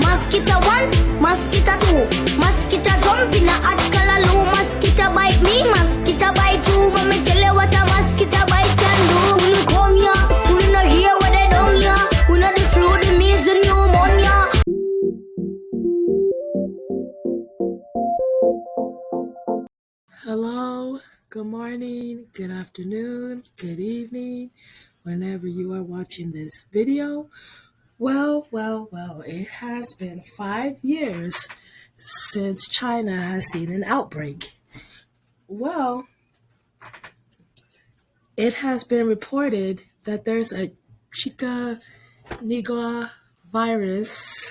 Mosquito 1, mosquito 2, mosquito jump in a hot callaloo. Mosquito bite me, mosquito bite you. But me tell you what a mosquito bite can do. We come here, we not hear what they done here. We not the flu, the measles, pneumonia. Hello, good morning, good afternoon, good evening, whenever you are watching this video. Well, it has been 5 years since China has seen an outbreak. Well, it has been reported that there's a chikungunya virus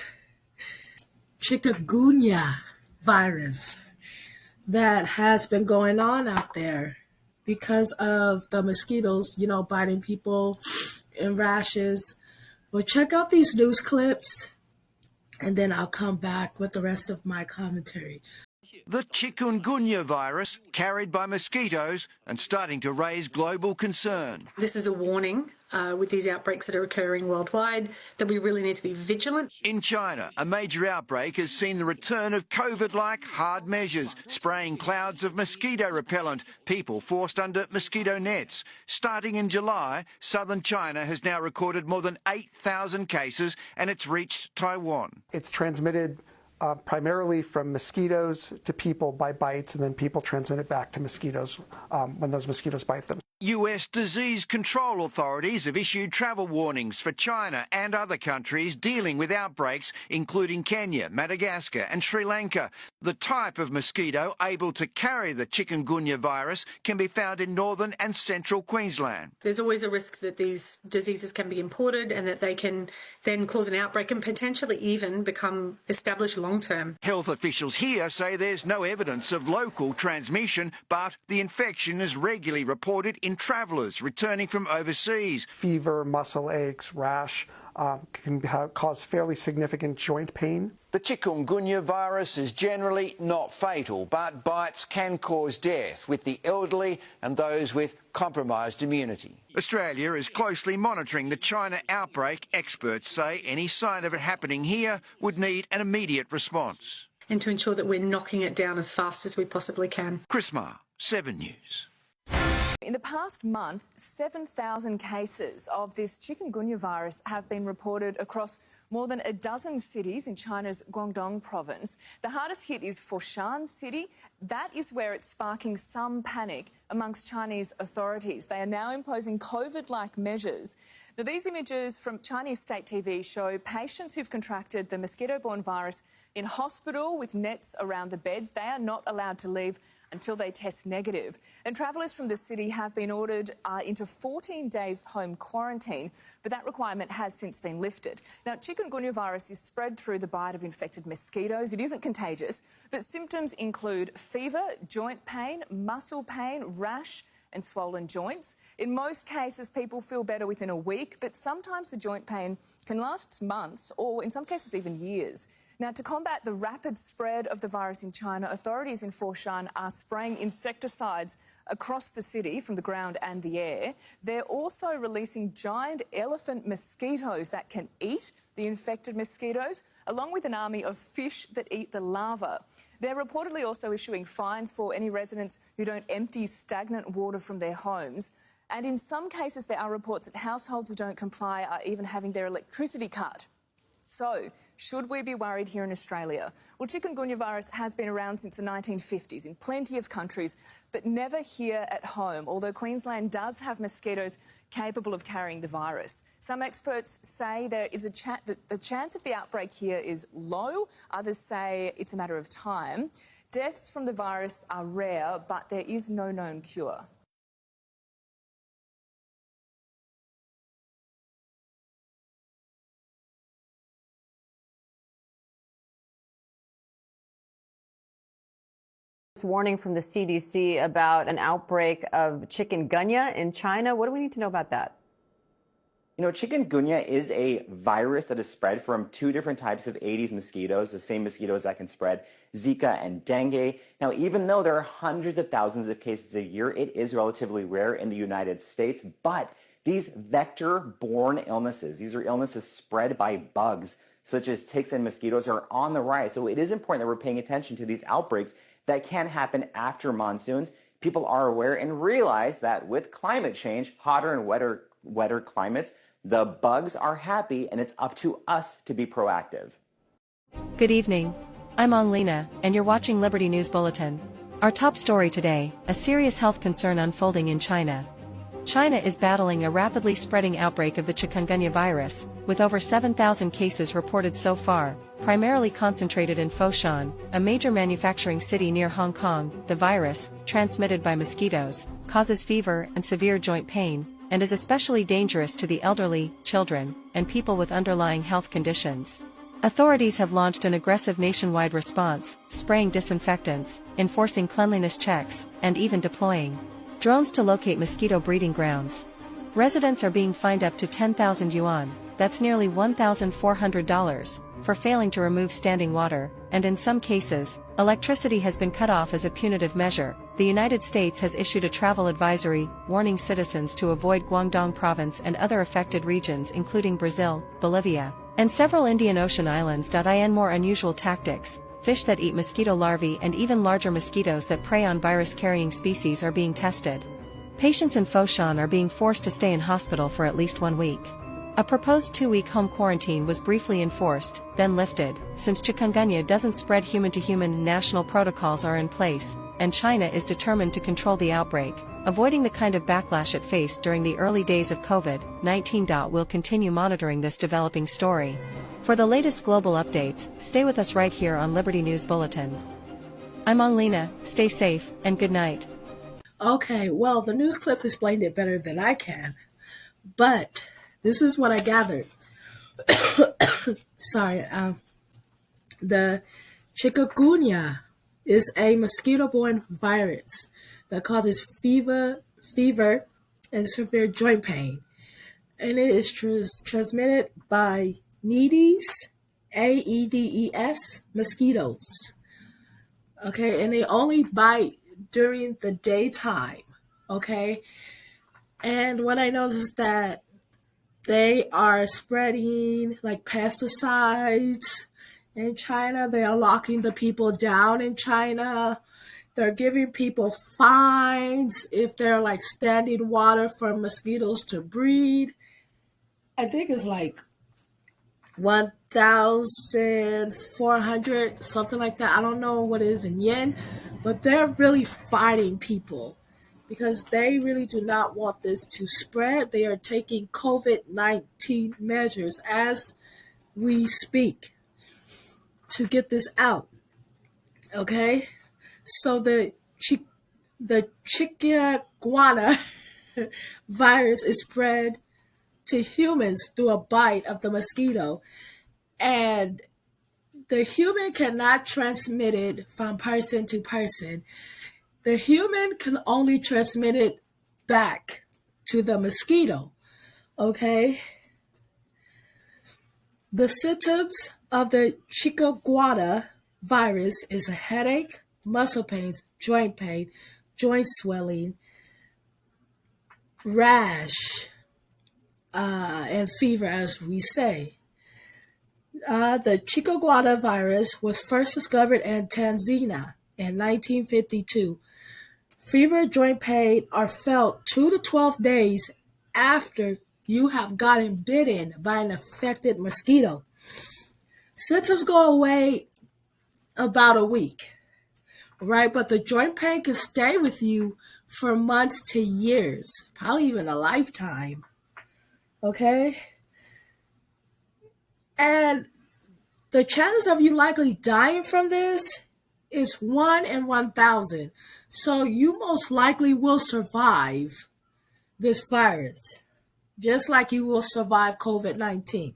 that has been going on out there because of the mosquitoes, biting people and rashes. Well, check out these news clips and then I'll come back with the rest of my commentary. The chikungunya virus, carried by mosquitoes and starting to raise global concern. This is a warning with these outbreaks that are occurring worldwide that we really need to be vigilant. In China, a major outbreak has seen the return of COVID-like hard measures, spraying clouds of mosquito repellent, people forced under mosquito nets. Starting in July, southern China has now recorded more than 8,000 cases and it's reached Taiwan. It's transmitted primarily from mosquitoes to people by bites, and then people transmit it back to mosquitoes when those mosquitoes bite them. US disease control authorities have issued travel warnings for China and other countries dealing with outbreaks, including Kenya, Madagascar and Sri Lanka. The type of mosquito able to carry the chikungunya virus can be found in northern and central Queensland. There's always a risk that these diseases can be imported and that they can then cause an outbreak and potentially even become established long-term. Health officials here say there's no evidence of local transmission, but the infection is regularly reported in travellers returning from overseas. Fever, muscle aches, rash can cause fairly significant joint pain. The chikungunya virus is generally not fatal, but bites can cause death with the elderly and those with compromised immunity. Australia is closely monitoring the China outbreak. Experts say any sign of it happening here would need an immediate response. And to ensure that we're knocking it down as fast as we possibly can. Chris Marr, 7 News. In the past month, 7,000 cases of this chikungunya virus have been reported across more than a dozen cities in China's Guangdong province. The hardest hit is Foshan City. That is where it's sparking some panic amongst Chinese authorities. They are now imposing COVID-like measures. Now, these images from Chinese state TV show patients who've contracted the mosquito-borne virus in hospital with nets around the beds. They are not allowed to leave until they test negative. And travellers from the city have been ordered into 14 days home quarantine, but that requirement has since been lifted. Now, chikungunya virus is spread through the bite of infected mosquitoes. It isn't contagious, but symptoms include fever, joint pain, muscle pain, rash and swollen joints. In most cases, people feel better within a week, but sometimes the joint pain can last months or in some cases even years. Now, to combat the rapid spread of the virus in China, authorities in Foshan are spraying insecticides across the city from the ground and the air. They're also releasing giant elephant mosquitoes that can eat the infected mosquitoes, along with an army of fish that eat the larvae. They're reportedly also issuing fines for any residents who don't empty stagnant water from their homes. And in some cases, there are reports that households who don't comply are even having their electricity cut. So, should we be worried here in Australia? Well, chikungunya virus has been around since the 1950s in plenty of countries, but never here at home, although Queensland does have mosquitoes capable of carrying the virus. Some experts say there is the chance of the outbreak here is low. Others say it's a matter of time. Deaths from the virus are rare, but there is no known cure. Warning from the CDC about an outbreak of chikungunya in China. What do we need to know about that? You know, chikungunya is a virus that is spread from two different types of Aedes mosquitoes, the same mosquitoes that can spread Zika and dengue. Now, even though there are hundreds of thousands of cases a year, it is relatively rare in the United States. But these vector-borne illnesses, these are illnesses spread by bugs, such as ticks and mosquitoes, are on the rise. So it is important that we're paying attention to these outbreaks that can happen after monsoons. People are aware and realize that with climate change, hotter and wetter climates, the bugs are happy, and it's up to us to be proactive. Good evening. I'm Anglina, and you're watching Liberty News Bulletin. Our top story today, a serious health concern unfolding in China. China is battling a rapidly spreading outbreak of the chikungunya virus, with over 7,000 cases reported so far, primarily concentrated in Foshan, a major manufacturing city near Hong Kong. The virus, transmitted by mosquitoes, causes fever and severe joint pain, and is especially dangerous to the elderly, children, and people with underlying health conditions. Authorities have launched an aggressive nationwide response, spraying disinfectants, enforcing cleanliness checks, and even deploying drones to locate mosquito breeding grounds. Residents are being fined up to 10,000 yuan, that's nearly $1,400, for failing to remove standing water, and in some cases, electricity has been cut off as a punitive measure. The United States has issued a travel advisory, warning citizens to avoid Guangdong province and other affected regions including Brazil, Bolivia, and several Indian Ocean islands. In more unusual tactics, fish that eat mosquito larvae and even larger mosquitoes that prey on virus-carrying species are being tested. Patients in Foshan are being forced to stay in hospital for at least 1 week. A proposed 2-week home quarantine was briefly enforced, then lifted. Since chikungunya doesn't spread human to human, national protocols are in place, and China is determined to control the outbreak, avoiding the kind of backlash it faced during the early days of COVID-19. We'll continue monitoring this developing story. For the latest global updates, stay with us right here on Liberty News Bulletin. I'm Anglina, stay safe, and good night. Okay, well, the news clips explained it better than I can, but this is what I gathered. Sorry, the chikungunya is a mosquito-borne virus that causes fever, and severe joint pain, and it is transmitted by Aedes mosquitoes. Okay, and they only bite during the daytime. Okay, and what I noticed is that they are spreading like pesticides in China. They are locking the people down in China. They're giving people fines if they're like standing water for mosquitoes to breed. I think it's like 1,400, something like that. I don't know what it is in yen, but they're really fighting people because they really do not want this to spread. They are taking COVID-19 measures as we speak to get this out. Okay? So the chikungunya virus is spread to humans through a bite of the mosquito, and the human cannot transmit it from person to person. The human can only transmit it back to the mosquito. Okay? The symptoms of the chikungunya virus is a headache, muscle pains, joint pain, joint swelling, rash, and fever, as we say. The chikungunya virus was first discovered in Tanzania in 1952. Fever, joint pain are felt 2 to 12 days after you have gotten bitten by an affected mosquito. Symptoms go away about a week, right? But the joint pain can stay with you for months to years, probably even a lifetime. Okay? And the chances of you likely dying from this is 1 in 1,000. So you most likely will survive this virus, just like you will survive COVID-19.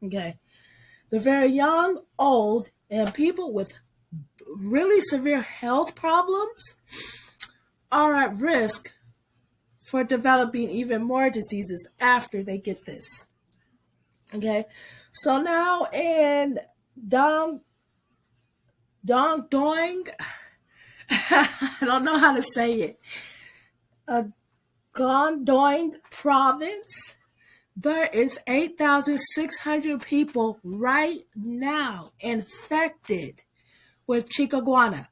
Okay? The very young, old, and people with really severe health problems are at risk for developing even more diseases after they get this. Okay, so now in Dong Doing, I don't know how to say it, Guangdong province, There is 8,600 people right now infected with chikungunya.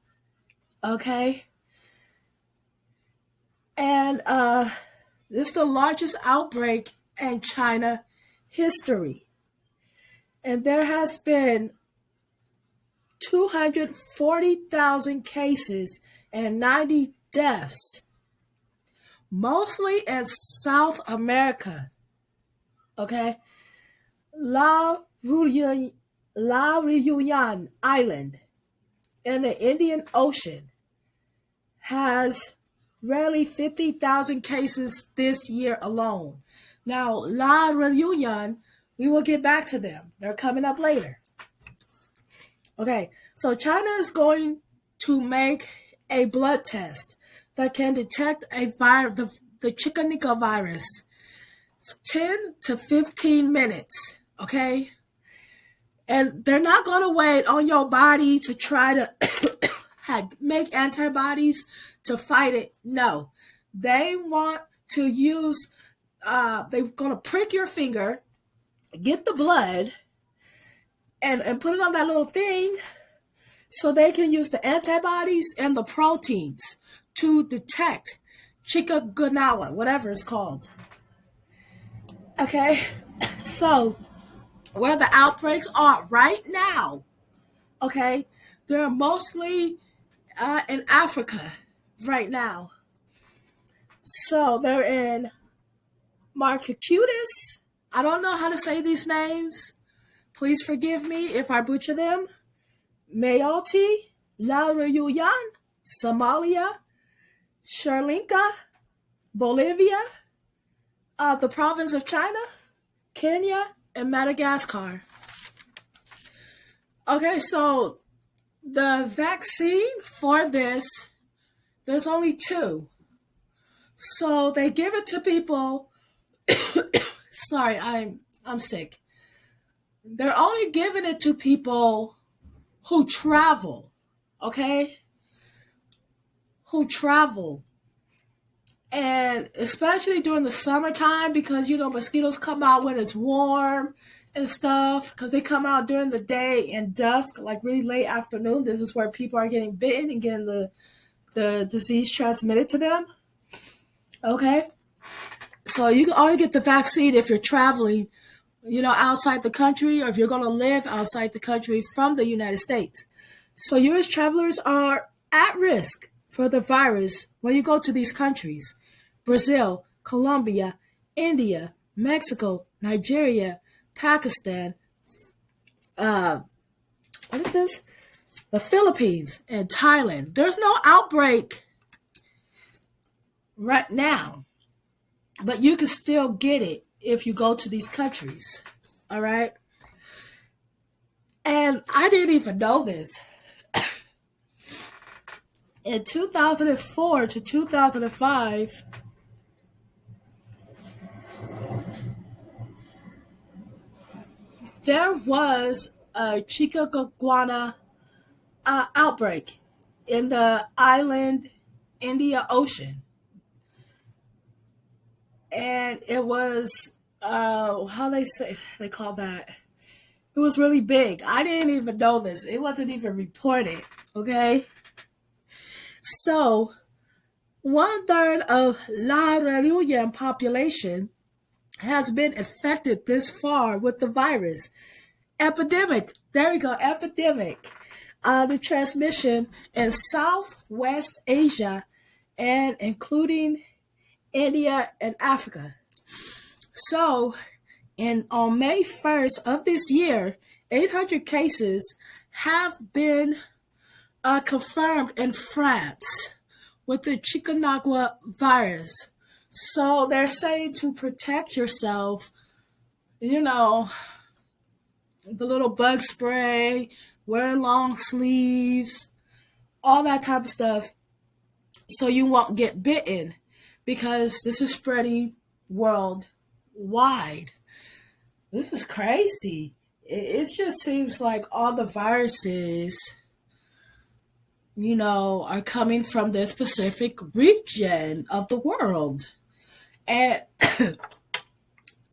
Okay? And this is the largest outbreak in China history. And there has been 240,000 cases and 90 deaths, mostly in South America. Okay? La Reunion Island in the Indian Ocean has rarely 50,000 cases this year alone. Now, La Reunion, we will get back to them. They're coming up later. Okay, so China is going to make a blood test that can detect the chikungunya virus 10 to 15 minutes, okay? And they're not going to wait on your body to try to make antibodies to fight it. No, they want to use, they're going to prick your finger, get the blood, and put it on that little thing so they can use the antibodies and the proteins to detect chikungunya, whatever it's called. Okay, so where the outbreaks are right now, okay, they're mostly in Africa right now. So they're in Marcacutis. I don't know how to say these names. Please forgive me if I butcher them. Mayotte, La Reunion, Somalia, Sri Lanka, Bolivia, the province of China, Kenya, and Madagascar. Okay, so the vaccine for this, there's only 2. So they give it to people. Sorry, I'm sick. They're only giving it to people who travel, okay? Who travel. And especially during the summertime, because, mosquitoes come out when it's warm and stuff, because they come out during the day and dusk, like really late afternoon. This is where people are getting bitten and getting the disease transmitted to them. Okay? So you can only get the vaccine if you're traveling, outside the country, or if you're going to live outside the country from the United States. So U.S. travelers are at risk for the virus when you go to these countries. Brazil, Colombia, India, Mexico, Nigeria, Pakistan, what is this? The Philippines and Thailand. There's no outbreak right now, but you can still get it if you go to these countries. All right? And I didn't even know this. In 2004 to 2005, there was a chikungunya outbreak in the island India Ocean. And it was, how they call that? It was really big. I didn't even know this. It wasn't even reported, okay? So, 1/3 of La Reunion population has been infected this far with the virus. Epidemic. There we go. Epidemic. The transmission in Southwest Asia and including India and Africa. So, on May 1st of this year, 800 cases have been confirmed in France with the chikungunya virus. So they're saying to protect yourself, the little bug spray, wear long sleeves, all that type of stuff, so you won't get bitten, because this is spreading worldwide. This is crazy. It just seems like all the viruses, are coming from this specific region of the world. And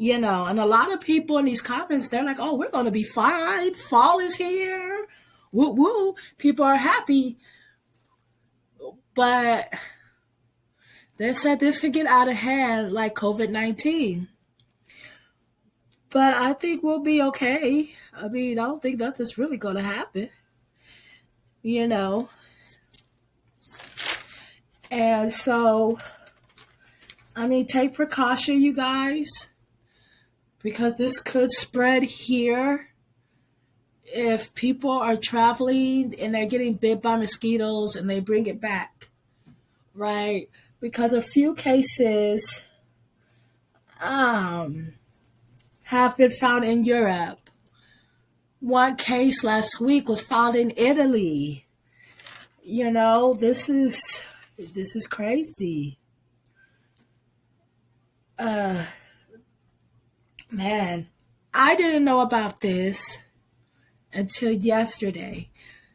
And a lot of people in these comments, they're like, oh, we're going to be fine. Fall is here. Woo woo. People are happy. But they said this could get out of hand like COVID-19. But I think we'll be okay. I mean, I don't think nothing's really going to happen. And so, I mean, take precaution, you guys, because this could spread here if people are traveling and they're getting bit by mosquitoes and they bring it back, right? Because a few cases have been found in Europe. One case last week was found in Italy. This is crazy. Man, I didn't know about this until yesterday.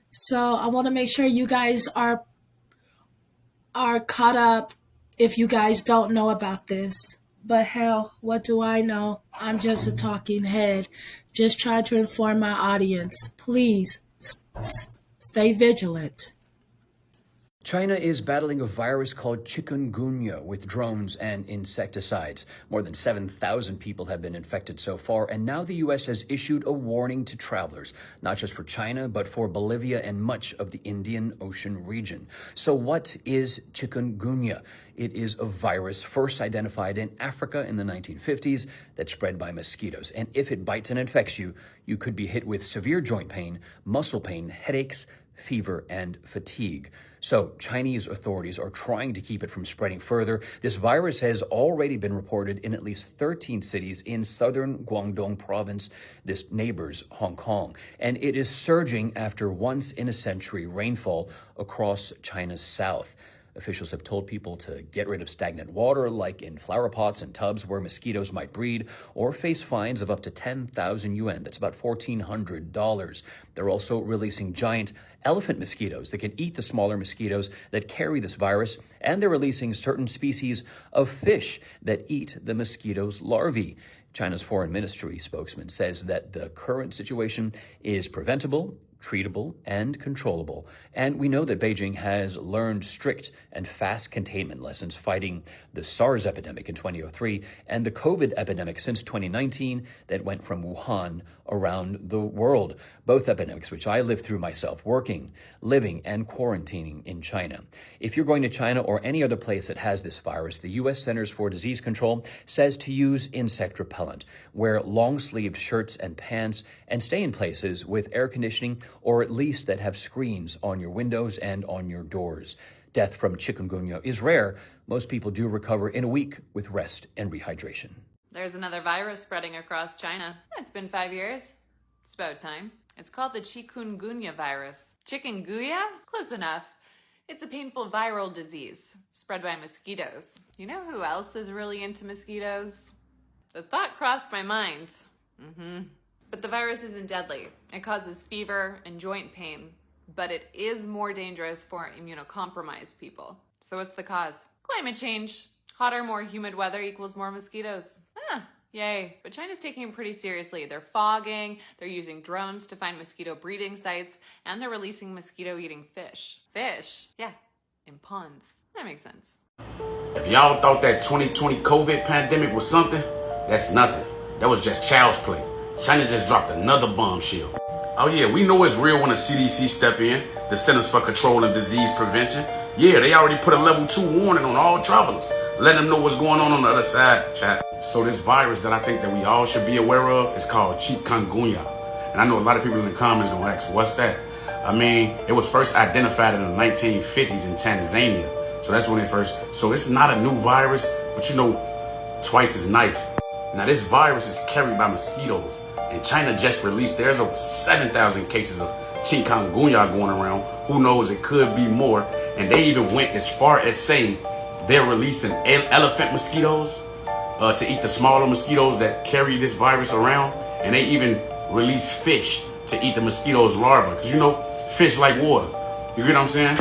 So I want to make sure you guys are caught up if you guys don't know about this. But hell, what do I know? I'm just a talking head, just trying to inform my audience. Please stay vigilant. China is battling a virus called chikungunya with drones and insecticides. More than 7,000 people have been infected so far, and now the U.S. has issued a warning to travelers, not just for China, but for Bolivia and much of the Indian Ocean region. So what is chikungunya? It is a virus first identified in Africa in the 1950s that spread by mosquitoes. And if it bites and infects you, you could be hit with severe joint pain, muscle pain, headaches, fever, and fatigue. So Chinese authorities are trying to keep it from spreading further. This virus has already been reported in at least 13 cities in southern Guangdong province, this neighbors Hong Kong. And it is surging after once-in-a-century rainfall across China's south. Officials have told people to get rid of stagnant water, like in flower pots and tubs where mosquitoes might breed, or face fines of up to 10,000 yuan. That's about $1,400. They're also releasing giant elephant mosquitoes that can eat the smaller mosquitoes that carry this virus, and they're releasing certain species of fish that eat the mosquitoes' larvae. China's foreign ministry spokesman says that the current situation is preventable, treatable, and controllable. And we know that Beijing has learned strict and fast containment lessons fighting the SARS epidemic in 2003 and the COVID epidemic since 2019 that went from Wuhan around the world. Both epidemics, which I lived through myself, working, living, and quarantining in China. If you're going to China or any other place that has this virus, the U.S. Centers for Disease Control says to use insect repellent, wear long-sleeved shirts and pants, and stay in places with air conditioning or at least that have screens on your windows and on your doors. Death from chikungunya is rare. Most people do recover in a week with rest and rehydration. There's another virus spreading across China. It's been 5 years. It's about time. It's called the chikungunya virus. Chikungunya? Close enough. It's a painful viral disease spread by mosquitoes. You know who else is really into mosquitoes? The thought crossed my mind. But the virus isn't deadly. It causes fever and joint pain, but it is more dangerous for immunocompromised people. So what's the cause? Climate change. Hotter, more humid weather equals more mosquitoes. Yay. But China's taking it pretty seriously. They're fogging, they're using drones to find mosquito breeding sites, and they're releasing mosquito-eating fish. Fish? Yeah, in ponds. That makes sense. If y'all thought that 2020 COVID pandemic was something, that's nothing. That was just child's play. China just dropped another bombshell. Oh yeah, we know it's real when the CDC step in, the Centers for Control and Disease Prevention. Yeah, they already put a level 2 warning on all travelers, letting them know what's going on the other side, chat. So this virus that I think that we all should be aware of is called chikungunya. And I know a lot of people in the comments gonna ask, what's that? I mean, it was first identified in the 1950s in Tanzania. So that's when it first, so this is not a new virus, but you know, twice as nice. Now this virus is carried by mosquitoes, and China just released, there's over 7,000 cases of chikungunya going around. Who knows, it could be more. And they even went as far as saying they're releasing elephant mosquitoes to eat the smaller mosquitoes that carry this virus around. And they even release fish to eat the mosquitoes' larvae. Because you know, fish like water. You get what I'm saying?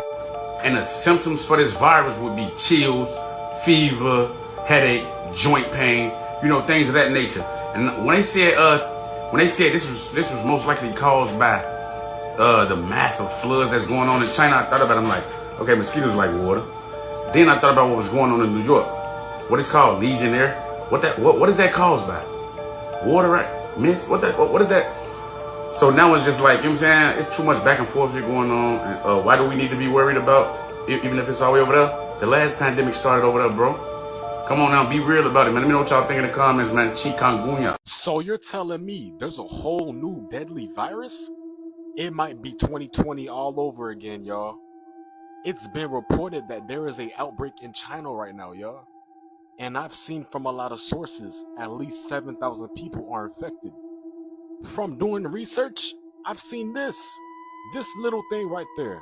And the symptoms for this virus would be chills, fever, headache, joint pain, you know, things of that nature. And when they said this was most likely caused by the massive floods that's going on in China, I thought about it. I'm like, okay, mosquitoes like water. Then I thought about what was going on in New York. What is called Legionnaire. What is that caused by? Water, right? Mist? What is that? So now it's just like, you know what I'm saying? It's too much back and forth shit going on. And, why do we need to be worried about, even if it's all the way over there? The last pandemic started over there, bro. Come on now, be real about it, man. Let me know what y'all think in the comments, man. Chikungunya. So you're telling me there's a whole new deadly virus? It might be 2020 all over again, y'all. It's been reported that there is an outbreak in China right now, y'all. And I've seen from a lot of sources, at least 7,000 people are infected. From doing research, I've seen this little thing right there.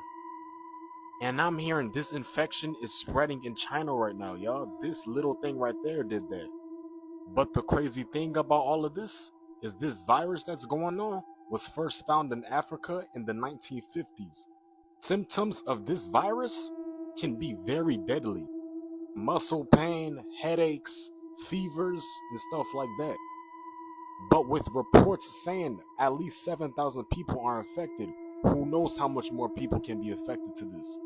And I'm hearing this infection is spreading in China right now, y'all. This little thing right there did that. But the crazy thing about all of this is this virus that's going on was first found in Africa in the 1950s. Symptoms of this virus can be very deadly. Muscle pain, headaches, fevers, and stuff like that. But with reports saying at least 7,000 people are infected, who knows how much more people can be affected to this?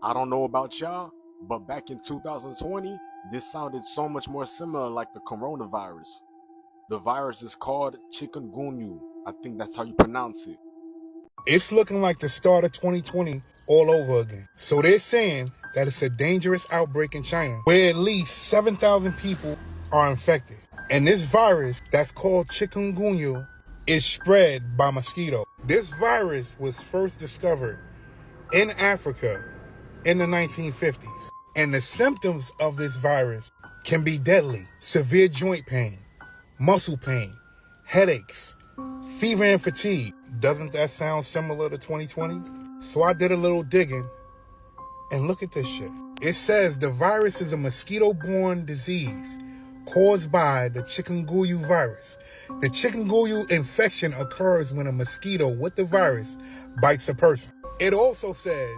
I don't know about y'all, but back in 2020, this sounded so much more similar like the coronavirus. The virus is called chikungunya. I think that's how you pronounce it. It's looking like the start of 2020 all over again. So they're saying that it's a dangerous outbreak in China where at least 7,000 people are infected. And this virus that's called chikungunya is spread by mosquito. This virus was first discovered in Africa in the 1950s. And the symptoms of this virus can be deadly. Severe joint pain, muscle pain, headaches, fever and fatigue. Doesn't that sound similar to 2020? So I did a little digging and look at this shit. It says the virus is a mosquito-borne disease caused by the chikungunya virus. The chikungunya infection occurs when a mosquito with the virus bites a person. It also says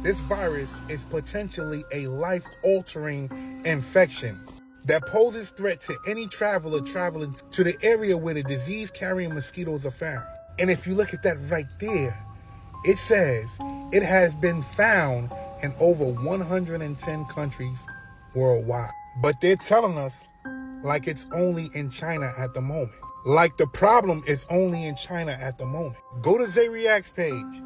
this virus is potentially a life-altering infection that poses threat to any traveler traveling to the area where the disease-carrying mosquitoes are found. And if you look at that right there, it says it has been found in over 110 countries worldwide. But they're telling us like it's only in China at the moment. Like the problem is only in China at the moment. Go to Zay React's page.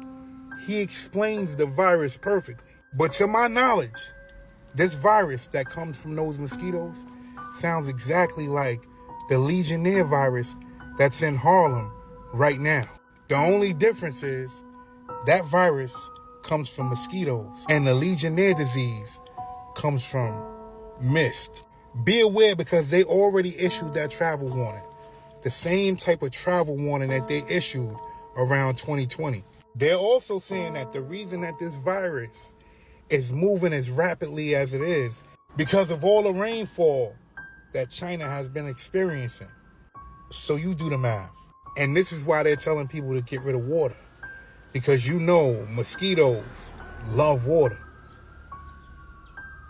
He explains the virus perfectly. But to my knowledge, this virus that comes from those mosquitoes sounds exactly like the Legionnaire virus that's in Harlem right now. The only difference is that virus comes from mosquitoes and the Legionnaire disease comes from mist. Be aware because they already issued that travel warning. The same type of travel warning that they issued around 2020. They're also saying that the reason that this virus is moving as rapidly as it is because of all the rainfall that China has been experiencing. So you do the math. And this is why they're telling people to get rid of water. Because you know mosquitoes love water.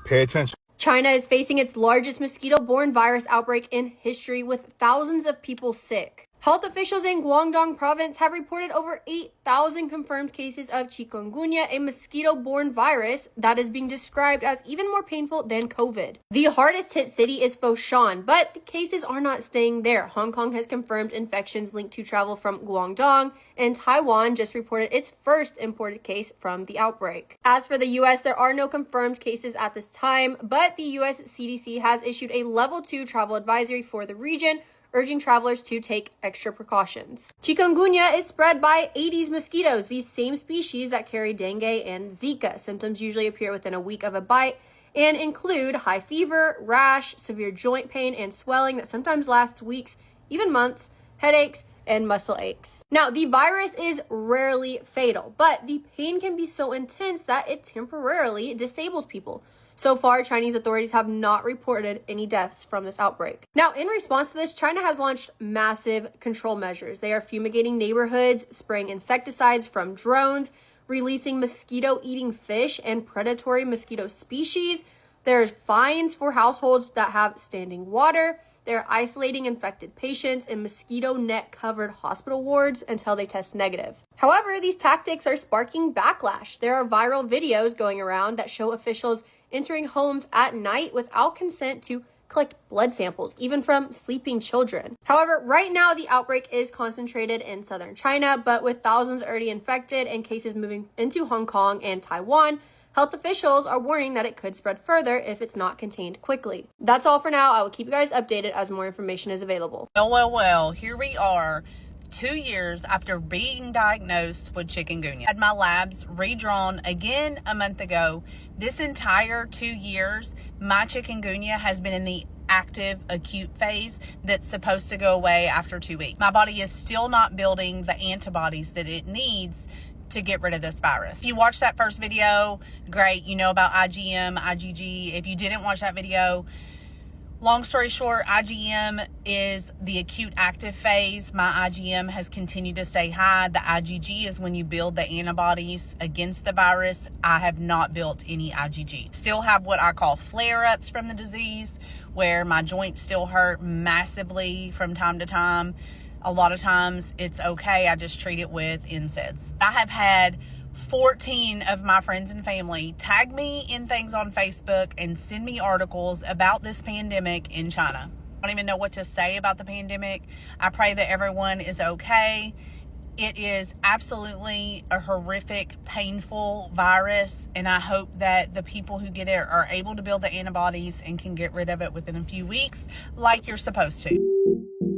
Pay attention. China is facing its largest mosquito-borne virus outbreak in history with thousands of people sick. Health officials in Guangdong province have reported over 8,000 confirmed cases of chikungunya, a mosquito-borne virus that is being described as even more painful than COVID. The hardest hit city is Foshan, but the cases are not staying there. Hong Kong has confirmed infections linked to travel from Guangdong, and Taiwan just reported its first imported case from the outbreak. As for the U.S., there are no confirmed cases at this time, but the U.S. CDC has issued a level 2 travel advisory for the region, urging travelers to take extra precautions. Chikungunya is spread by Aedes mosquitoes, these same species that carry dengue and Zika. Symptoms usually appear within a week of a bite and include high fever, rash, severe joint pain, and swelling that sometimes lasts weeks, even months, headaches, and muscle aches. Now, the virus is rarely fatal, but the pain can be so intense that it temporarily disables people. So far, Chinese authorities have not reported any deaths from this outbreak. Now, in response to this, China has launched massive control measures. They are fumigating neighborhoods, spraying insecticides from drones, releasing mosquito-eating fish and predatory mosquito species. There's fines for households that have standing water. They're isolating infected patients in mosquito net covered hospital wards until they test negative. However, these tactics are sparking backlash. There are viral videos going around that show officials entering homes at night without consent to collect blood samples, even from sleeping children. However, right now the outbreak is concentrated in southern China, but with thousands already infected and cases moving into Hong Kong and Taiwan, health officials are warning that it could spread further if it's not contained quickly. That's all for now. I will keep you guys updated as more information is available. Well, here we are 2 years after being diagnosed with chikungunya. I had my labs redrawn again a month ago. This entire 2 years, my chikungunya has been in the active acute phase that's supposed to go away after 2 weeks. My body is still not building the antibodies that it needs to get rid of this virus. If you watched that first video, great, you know about IgM, IgG. If you didn't watch that video, long story short, IgM is the acute active phase. My IgM has continued to stay high. The IgG is when you build the antibodies against the virus. I have not built any IgG. Still have what I call flare-ups from the disease, where my joints still hurt massively from time to time. A lot of times it's okay. I just treat it with NSAIDs. I have had 14 of my friends and family tag me in things on Facebook and send me articles about this pandemic in China. I don't even know what to say about the pandemic. I pray that everyone is okay. It is absolutely a horrific, painful virus, and I hope that the people who get it are able to build the antibodies and can get rid of it within a few weeks like you're supposed to.